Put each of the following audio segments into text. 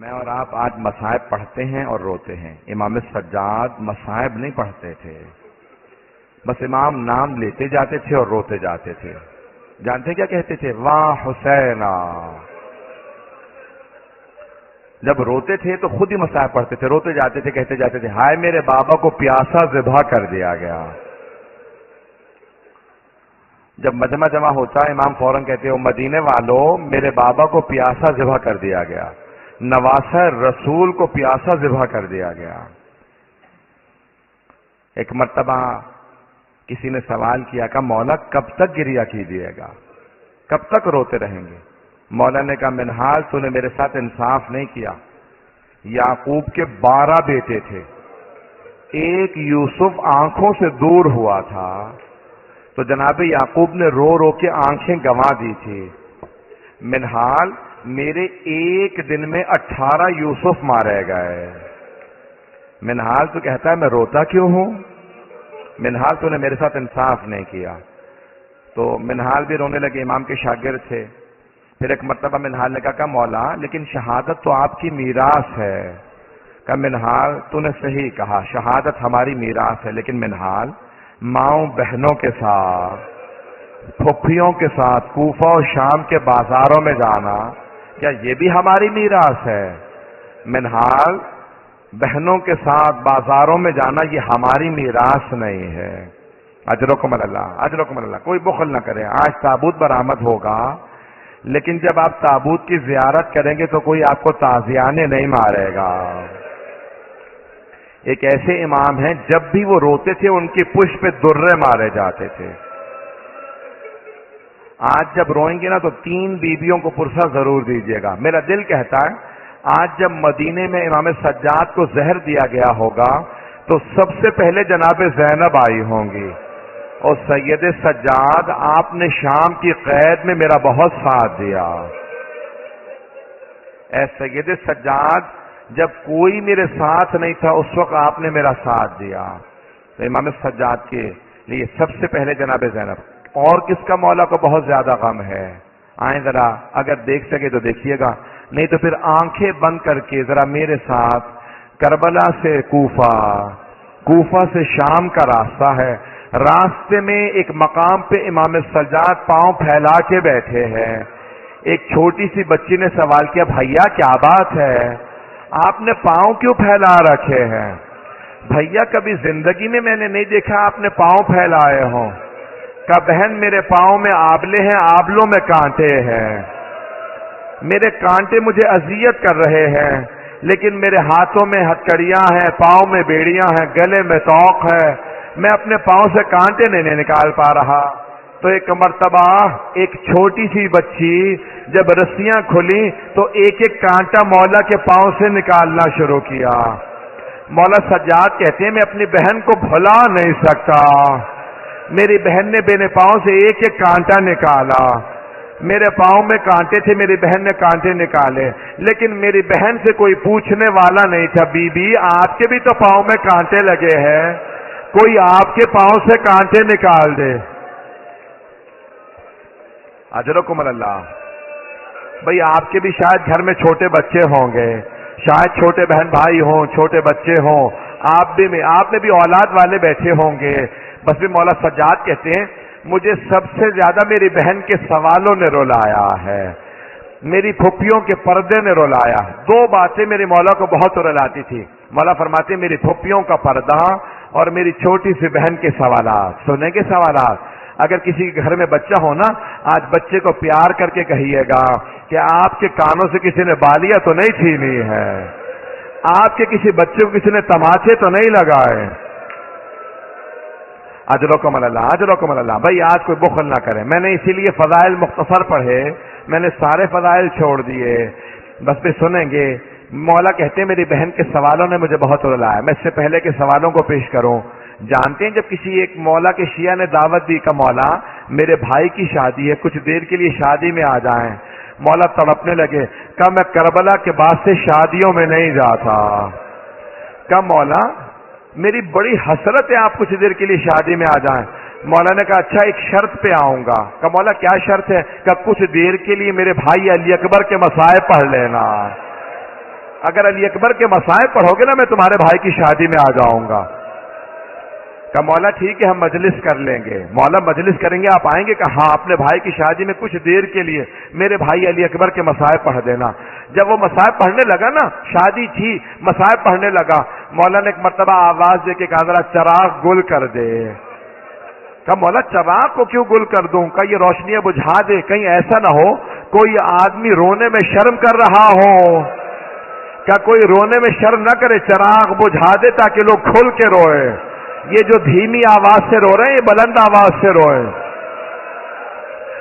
میں اور آپ آج مصائب پڑھتے ہیں اور روتے ہیں. امام سجاد مصائب نہیں پڑھتے تھے، بس امام نام لیتے جاتے تھے اور روتے جاتے تھے. جانتے کیا کہتے تھے؟ واہ حسینا. جب روتے تھے تو خود ہی مصائب پڑھتے تھے، روتے جاتے تھے، کہتے جاتے تھے ہائے میرے بابا کو پیاسا ذبح کر دیا گیا. جب مجمع جمع ہوتا امام فوراً کہتے ہو مدینے والوں میرے بابا کو پیاسا ذبح کر دیا گیا، نواسہ رسول کو پیاسا ذبح کر دیا گیا. ایک مرتبہ کسی نے سوال کیا کہ مولا کب تک گریہ کیجیے گا، کب تک روتے رہیں گے؟ مولا نے کہا منہال تو نے میرے ساتھ انصاف نہیں کیا. یعقوب کے 12 بیٹے تھے، ایک یوسف آنکھوں سے دور ہوا تھا تو جناب یعقوب نے رو رو کے آنکھیں گنوا دی تھی. منہال میرے ایک دن میں 18 یوسف مارے گئے. منہال تو کہتا ہے میں روتا کیوں ہوں؟ منہال تو نے میرے ساتھ انصاف نہیں کیا. تو منہال بھی رونے لگے، امام کے شاگرد تھے. پھر ایک مرتبہ منہال نے کہا مولا لیکن شہادت تو آپ کی میراث ہے. کہ منہال تو نے صحیح کہا، شہادت ہماری میراث ہے، لیکن منہال ماؤں بہنوں کے ساتھ، پھپھیوں کے ساتھ کوفہ اور شام کے بازاروں میں جانا کیا یہ بھی ہماری میراث ہے؟ منہال بہنوں کے ساتھ بازاروں میں جانا یہ ہماری میراث نہیں ہے. اجرکم اللہ، اجرکم اللہ. کوئی بخل نہ کرے. آج تابوت برآمد ہوگا، لیکن جب آپ تابوت کی زیارت کریں گے تو کوئی آپ کو تازیانے نہیں مارے گا. ایک ایسے امام ہیں جب بھی وہ روتے تھے ان کی پشت پہ درے مارے جاتے تھے. آج جب روئیں گے نا تو 3 بیویوں کو پرسہ ضرور دیجیے گا. میرا دل کہتا ہے آج جب مدینے میں امام سجاد کو زہر دیا گیا ہوگا تو سب سے پہلے جناب زینب آئی ہوں گی. اور سید سجاد آپ نے شام کی قید میں میرا بہت ساتھ دیا. اے سید سجاد جب کوئی میرے ساتھ نہیں تھا اس وقت آپ نے میرا ساتھ دیا. تو امام سجاد کے لیے سب سے پہلے جناب زینب. اور کس کا مولا کو بہت زیادہ غم ہے؟ آئیں ذرا، اگر دیکھ سکے تو دیکھیے گا، نہیں تو پھر آنکھیں بند کر کے ذرا میرے ساتھ کربلا سے کوفہ، کوفہ سے شام کا راستہ ہے. راستے میں ایک مقام پہ امام سجاد پاؤں پھیلا کے بیٹھے ہیں. ایک چھوٹی سی بچی نے سوال کیا بھیا کیا بات ہے، آپ نے پاؤں کیوں پھیلا رکھے ہیں؟ بھیا کبھی زندگی میں نے نہیں دیکھا آپ نے پاؤں پھیلائے ہوں. کہا بہن میرے پاؤں میں آبلے ہیں، آبلوں میں کانٹے ہیں، میرے کانٹے مجھے اذیت کر رہے ہیں، لیکن میرے ہاتھوں میں ہتکڑیاں ہیں، پاؤں میں بیڑیاں ہیں، گلے میں توق ہے، میں اپنے پاؤں سے کانٹے نہیں نکال پا رہا. تو ایک مرتبہ ایک چھوٹی سی بچی جب رسیاں کھلی تو ایک ایک کانٹا مولا کے پاؤں سے نکالنا شروع کیا. مولا سجاد کہتے ہیں میں اپنی بہن کو بھلا نہیں سکتا. میری بہن نے میرے پاؤں سے ایک ایک کانٹا نکالا. میرے پاؤں میں کانٹے تھے، میری بہن نے کانٹے نکالے، لیکن میری بہن سے کوئی پوچھنے والا نہیں تھا بی بی آپ کے بھی تو پاؤں میں کانٹے لگے ہیں، کوئی آپ کے پاؤں سے کانٹے نکال دے. اجرکم اللہ. بھئی آپ کے بھی شاید گھر میں چھوٹے بچے ہوں گے، شاید چھوٹے بہن بھائی ہوں، چھوٹے بچے ہوں، آپ نے بھی اولاد والے بیٹھے ہوں گے. بس بھی مولا سجاد کہتے ہیں مجھے سب سے زیادہ میری بہن کے سوالوں نے رلایا ہے، میری پھپھیوں کے پردے نے رلایا. 2 باتیں میرے مولا کو بہت رلاتی تھی. مولا فرماتے میری پھپھیوں کا پردہ اور میری چھوٹی سی بہن کے سوالات. سننے کے سوالات. اگر کسی کے گھر میں بچہ ہو نا، آج بچے کو پیار کر کے کہیے گا کہ آپ کے کانوں سے کسی نے بالیاں تو نہیں چھینی ہے، آپ کے کسی بچے کو کسی نے تماچے تو نہیں لگائے. اجرکم اللہ، اجرکم اللہ. بھائی آج کوئی بخل نہ کرے. میں نے اسی لیے فضائل مختصر پڑھے، میں نے سارے فضائل چھوڑ دیے. بس بھی سنیں گے. مولا کہتے ہیں میری بہن کے سوالوں نے مجھے بہت رلایا. میں اس سے پہلے کے سوالوں کو پیش کروں. جانتے ہیں جب کسی ایک مولا کے شیعہ نے دعوت دی کہ مولا میرے بھائی کی شادی ہے، کچھ دیر کے لیے شادی میں آ جائیں. مولا تڑپنے لگے. کہا میں کربلا کے بعد سے شادیوں میں نہیں جاتا. کہا مولا میری بڑی حسرت ہے آپ کچھ دیر کے لیے شادی میں آ جائیں. مولا نے کہا اچھا ایک شرط پہ آؤں گا. کہا مولا کیا شرط ہے؟ کہ کچھ دیر کے لیے میرے بھائی علی اکبر کے مصائب پڑھ لینا. اگر علی اکبر کے مصائب پڑھو گے نا میں تمہارے بھائی کی شادی میں آ جاؤں گا. کہ مولا ٹھیک ہے ہم مجلس کر لیں گے. مولا مجلس کریں گے آپ آئیں گے؟ کہ ہاں اپنے بھائی کی شادی میں کچھ دیر کے لیے میرے بھائی علی اکبر کے مصائب پڑھ دینا. جب وہ مصائب پڑھنے لگا نا، شادی تھی مصائب پڑھنے لگا، مولا نے ایک مرتبہ آواز دے کے کہا ذرا چراغ گل کر دے. کہا مولا چراغ کو کیوں گل کر دوں؟ کہ یہ روشنیاں بجھا دے، کہیں ایسا نہ ہو کوئی آدمی رونے میں شرم کر رہا ہو. کیا کوئی رونے میں شرم نہ کرے، چراغ بجھا دے تاکہ لوگ کھل کے روئے. یہ جو دھیمی آواز سے رو رہے ہیں یہ بلند آواز سے روئے.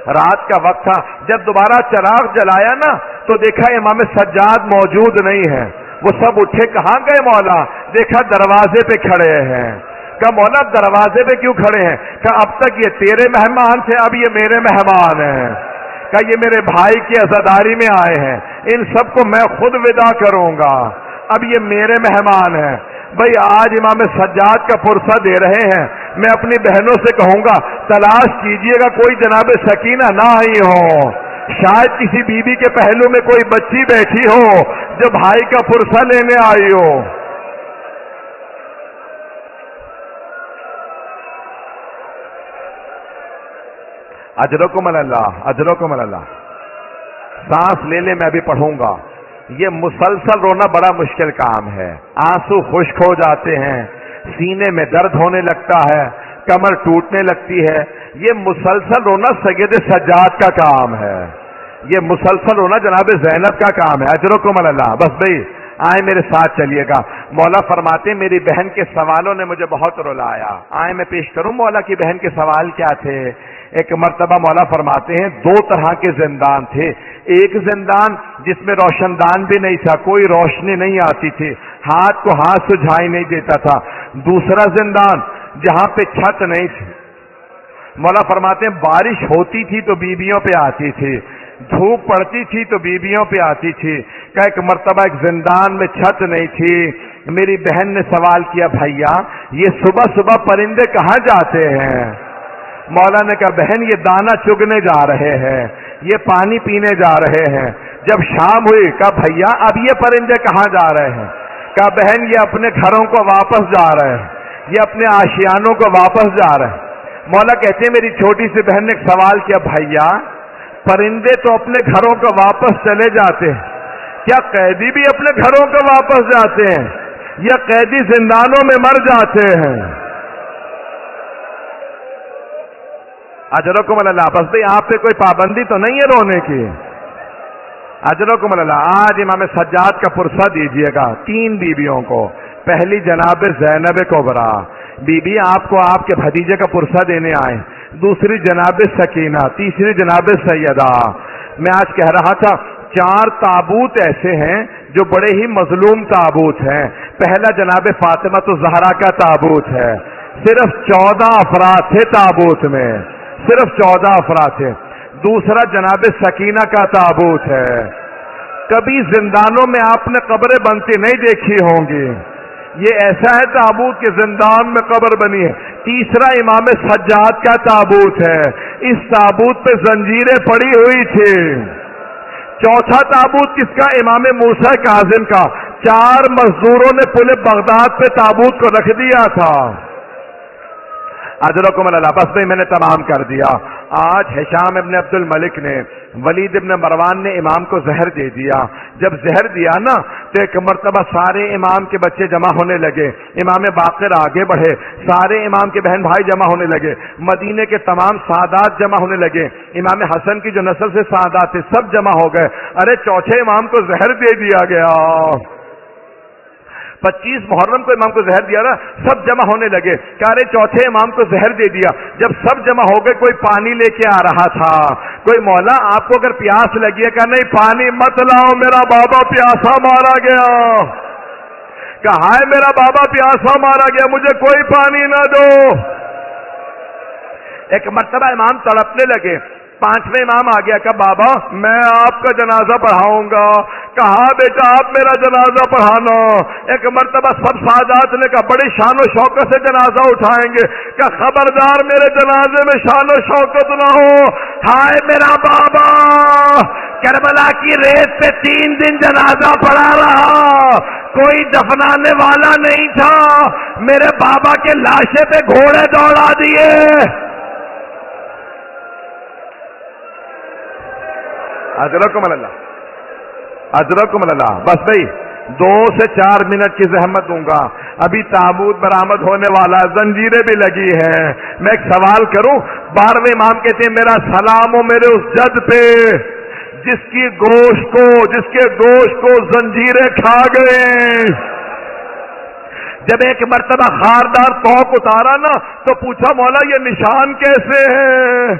رات کا وقت تھا، جب دوبارہ چراغ جلایا نا تو دیکھا امام سجاد موجود نہیں ہے. وہ سب اٹھے، کہاں گئے مولا؟ دیکھا دروازے پہ کھڑے ہیں. کہا مولا دروازے پہ کیوں کھڑے ہیں؟ کہا اب تک یہ تیرے مہمان تھے، اب یہ میرے مہمان ہیں. کہا یہ میرے بھائی کی عزاداری میں آئے ہیں، ان سب کو میں خود ودا کروں گا، اب یہ میرے مہمان ہیں. بھئی آج امام سجاد کا فرصہ دے رہے ہیں، میں اپنی بہنوں سے کہوں گا تلاش کیجئے گا کوئی جناب سکینہ نہ آئی ہو، شاید کسی بیوی کے پہلو میں کوئی بچی بیٹھی ہو جو بھائی کا فرصہ لینے آئی ہو. اجرکم اللہ، اجرکم اللہ. سانس لے لے، میں ابھی پڑھوں گا. یہ مسلسل رونا بڑا مشکل کام ہے. آنسو خشک ہو جاتے ہیں، سینے میں درد ہونے لگتا ہے، کمر ٹوٹنے لگتی ہے. یہ مسلسل رونا سید سجاد کا کام ہے، یہ مسلسل رونا جناب زینب کا کام ہے. اجرکم اللہ. بس بھئی آئیں میرے ساتھ چلیے گا. مولا فرماتے میری بہن کے سوالوں نے مجھے بہت رلایا. آئیں میں پیش کروں مولا کی بہن کے سوال کیا تھے. ایک مرتبہ مولا فرماتے ہیں دو طرح کے زندان تھے. ایک زندان جس میں روشن دان بھی نہیں تھا، کوئی روشنی نہیں آتی تھی، ہاتھ کو ہاتھ سجھائی نہیں دیتا تھا. دوسرا زندان جہاں پہ چھت نہیں تھی. مولا فرماتے ہیں بارش ہوتی تھی تو بیویوں پہ آتی تھی، دھوپ پڑتی تھی تو بیویوں پہ آتی تھی. کہ ایک مرتبہ ایک زندان میں چھت نہیں تھی. میری بہن نے سوال کیا بھیا یہ صبح صبح پرندے کہاں جاتے ہیں؟ مولا نے کہا بہن یہ دانہ چگنے جا رہے ہیں، یہ پانی پینے جا رہے ہیں. جب شام ہوئی کہا بھیا اب یہ پرندے کہاں جا رہے ہیں؟ کہا بہن یہ اپنے گھروں کو واپس جا رہے ہیں، یہ اپنے آشیانوں کو واپس جا رہے ہیں. مولا کہتے ہیں میری چھوٹی سی بہن نے ایک سوال کیا بھیا پرندے تو اپنے گھروں کو واپس چلے جاتے ہیں، کیا قیدی بھی اپنے گھروں کو واپس جاتے ہیں یا قیدی زندانوں میں مر جاتے ہیں؟ اجرکم اللہ. بس بھئی آپ پہ کوئی پابندی تو نہیں ہے رونے کی. اجرکم اللہ. آج امام سجاد کا فرصہ دیجیے گا 3 بیویوں کو. پہلی جناب زینب کبریٰ بی بی آپ کو آپ کے بھتیجے کا فرصہ دینے آئے. دوسری جناب سکینہ، تیسری جناب سیدہ. میں آج کہہ رہا تھا 4 تابوت ایسے ہیں جو بڑے ہی مظلوم تابوت ہیں. پہلا جناب فاطمہ الزہرا کا تابوت ہے، صرف 14 افراد تھے تابوت میں، صرف 14 افراد تھے. دوسرا جناب سکینہ کا تابوت ہے. کبھی زندانوں میں آپ نے قبریں بنتی نہیں دیکھی ہوں گی، یہ ایسا ہے تابوت کہ زندان میں قبر بنی ہے. تیسرا امام سجاد کا تابوت ہے، اس تابوت پہ زنجیریں پڑی ہوئی تھی. چوتھا تابوت کس کا؟ امام موسیٰ کاظم کا. 4 مزدوروں نے پل بغداد پہ تابوت کو رکھ دیا تھا. اجرکم اللہ. بس میں نے تمام کر دیا. آج ہشام ابن عبد الملک نے ولید ابن مروان نے امام کو زہر دے دیا. جب زہر دیا نا تو ایک مرتبہ سارے امام کے بچے جمع ہونے لگے. امام باقر آگے بڑھے، سارے امام کے بہن بھائی جمع ہونے لگے. مدینے کے تمام سادات جمع ہونے لگے. امام حسن کی جو نسل سے سادات تھے سب جمع ہو گئے. ارے چوتھے امام کو زہر دے دیا گیا. 25 محرم کو امام کو زہر دیا نا، سب جمع ہونے لگے کہ ارے چوتھے امام کو زہر دے دیا. جب سب جمع ہو گئے کوئی پانی لے کے آ رہا تھا. کوئی مولا آپ کو اگر پیاس لگی ہے کہ نہیں پانی مت لاؤ، میرا بابا پیاسا مارا گیا. کہا ہے میرا بابا پیاسا مارا گیا، مجھے کوئی پانی نہ دو. ایک مرتبہ امام تڑپنے لگے. 5ویں امام آ گیا کہ بابا میں آپ کا جنازہ پڑھاؤں گا. کہا بیٹا آپ میرا جنازہ پڑھانا. ایک مرتبہ سب سادات نے کہا بڑی شان و شوکت سے جنازہ اٹھائیں گے. کہ خبردار میرے جنازے میں شان و شوکت نہ ہو. ہائے میرا بابا کربلا کی ریت پہ 3 دن جنازہ پڑھا رہا. کوئی دفنانے والا نہیں تھا، میرے بابا کے لاشے پہ گھوڑے دوڑا دیے۔ اجرکم اللہ، اجرکم اللہ۔ بس بھائی 2 سے 4 منٹ کی زحمت دوں گا، ابھی تابوت برآمد ہونے والا، زنجیریں بھی لگی ہیں۔ میں ایک سوال کروں، 12ویں امام کہتے ہیں میرا سلام ہو میرے اس جد پہ جس کے گوشت کو زنجیریں کھا گئے۔ جب ایک مرتبہ خاردار توق اتارا نا تو پوچھا مولا یہ نشان کیسے ہیں؟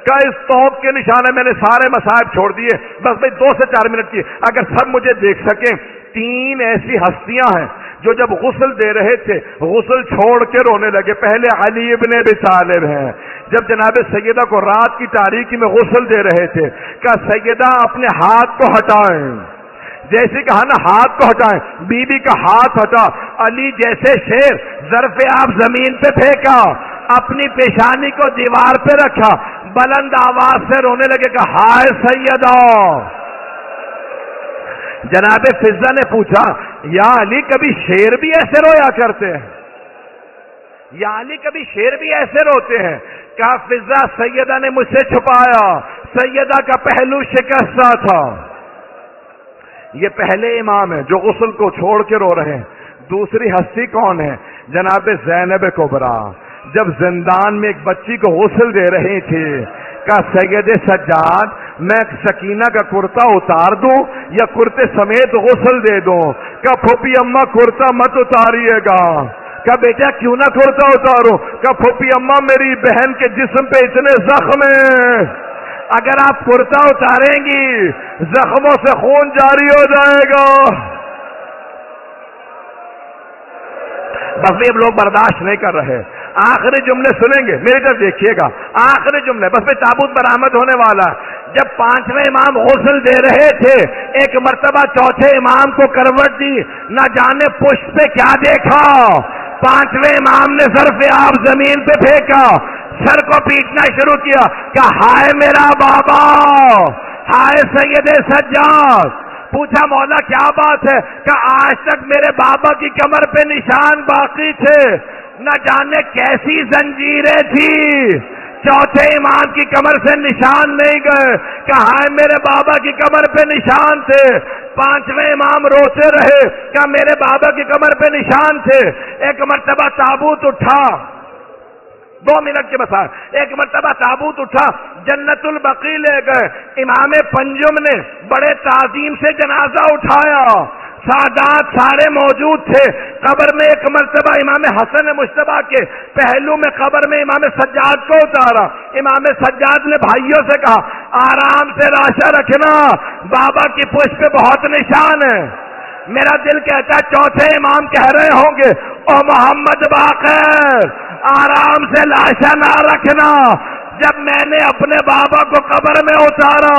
کہ اس توق کے نشان ہے۔ میں نے سارے مصائب چھوڑ دیے، بس بھائی 2 سے 4 منٹ کی، اگر سب مجھے دیکھ سکیں۔ 3 ایسی ہستیاں ہیں جو جب غسل دے رہے تھے غسل چھوڑ کے رونے لگے۔ پہلے علی ابن ابی طالب ہیں، جب جناب سیدہ کو رات کی تاریکی میں غسل دے رہے تھے، کہا سیدہ اپنے ہاتھ کو ہٹائیں، جیسے کہا نا ہاتھ کو ہٹائیں، بی بی کا ہاتھ ہٹا، علی جیسے شیر ظرف آپ زمین پہ پھینکا، اپنی پیشانی کو دیوار پہ رکھا، بلند آواز سے رونے لگے کہ ہائے سیدہ۔ جناب فضہ نے پوچھا یا علی کبھی شیر بھی ایسے رویا کرتے ہیں؟ یا علی کبھی شیر بھی ایسے روتے ہیں؟ کہا فضہ سیدہ نے مجھ سے چھپایا، سیدہ کا پہلو شکستہ تھا۔ یہ پہلے امام ہے جو غسل کو چھوڑ کے رو رہے ہیں۔ دوسری ہستی کون ہے؟ جناب زینب کبریٰ، جب زندان میں ایک بچی کو غسل دے رہی تھی، کہا سید سجاد میں سکینہ کا کرتا اتار دوں یا کرتے سمیت غسل دے دوں؟ کہا پھوپھی اماں کرتا مت اتاریے گا۔ کہا بیٹا کیوں نہ کرتا اتارو؟ کہا پھوپھی اماں میری بہن کے جسم پہ اتنے زخم ہیں، اگر آپ کرتا اتاریں گی زخموں سے خون جاری ہو جائے گا۔ بس یہ لوگ برداشت نہیں کر رہے۔ آخری جملے سنیں گے، میری طرف دیکھیے گا، آخری جملے بس میں تابوت برآمد ہونے والا۔ جب 5ویں امام غسل دے رہے تھے، ایک مرتبہ چوتھے امام کو کروٹ دی، نہ جانے پشت پہ کیا دیکھا، 5ویں امام نے ظرف آب زمین پہ پھینکا، سر کو پیٹنا شروع کیا کہ ہائے میرا بابا، ہائے سید سجاد۔ پوچھا مولا کیا بات ہے؟ کہ آج تک میرے بابا کی کمر پہ نشان باقی تھے، نہ جانے کیسی زنجیریں تھی، چوتھے امام کی کمر سے نشان نہیں گئے۔ کہا ہے میرے بابا کی کمر پہ نشان تھے۔ 5ویں امام روتے رہے کہ میرے بابا کی کمر پہ نشان تھے۔ ایک مرتبہ تابوت اٹھا، 2 منٹ کے بسائے، ایک مرتبہ تابوت اٹھا، جنت البقیع لے گئے۔ امام پنجم نے بڑے تعظیم سے جنازہ اٹھایا، سادات سارے موجود تھے۔ قبر میں ایک مرتبہ امام حسن مجتبیٰ کے پہلو میں قبر میں امام سجاد کو اتارا۔ امام سجاد نے بھائیوں سے کہا آرام سے لاشا رکھنا، بابا کی پشت پہ بہت نشان ہے۔ میرا دل کہتا ہے چوتھے امام کہہ رہے ہوں گے او محمد باقر آرام سے لاشا نہ رکھنا۔ جب میں نے اپنے بابا کو قبر میں اتارا،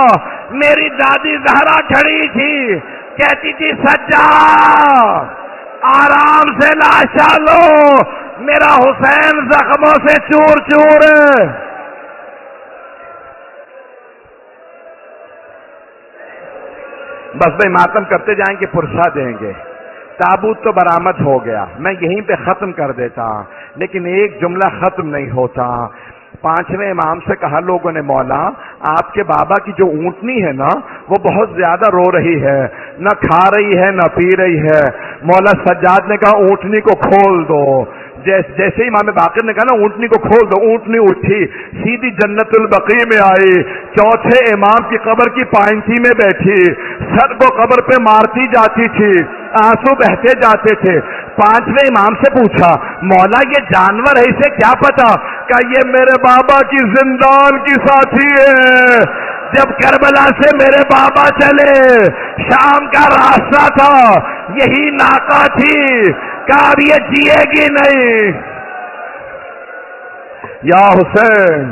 میری دادی زہرا کھڑی تھی، کہتی تھی سجاد آرام سے لاشا لو، میرا حسین زخموں سے چور چور ہے۔ بس بھائی ماتم کرتے جائیں گے، پرسہ دیں گے۔ تابوت تو برآمد ہو گیا، میں یہیں پہ ختم کر دیتا، لیکن ایک جملہ ختم نہیں ہوتا۔ 5ویں امام سے کہا لوگوں نے مولا آپ کے بابا کی جو اونٹنی ہے نا وہ بہت زیادہ رو رہی ہے، نہ کھا رہی ہے نہ پی رہی ہے۔ مولا سجاد نے کہا اونٹنی کو کھول دو۔ جیسے ہی امام باقر نے کہا نا اونٹنی کو کھول دو، اونٹنی اٹھی سیدھی جنت البقیع میں آئی، چوتھے امام کی قبر کی پائنتی میں بیٹھی، سر کو قبر پہ مارتی جاتی تھی، آنسو بہتے جاتے تھے۔ 5ویں امام سے پوچھا مولا یہ جانور ہے اسے کیا پتا؟ کہ یہ میرے بابا کی زندان کی ساتھی ہے، جب کربلا سے میرے بابا چلے شام کا راستہ تھا، یہی ناکہ تھی کہ اب یہ جیے گی نہیں۔ یا حسین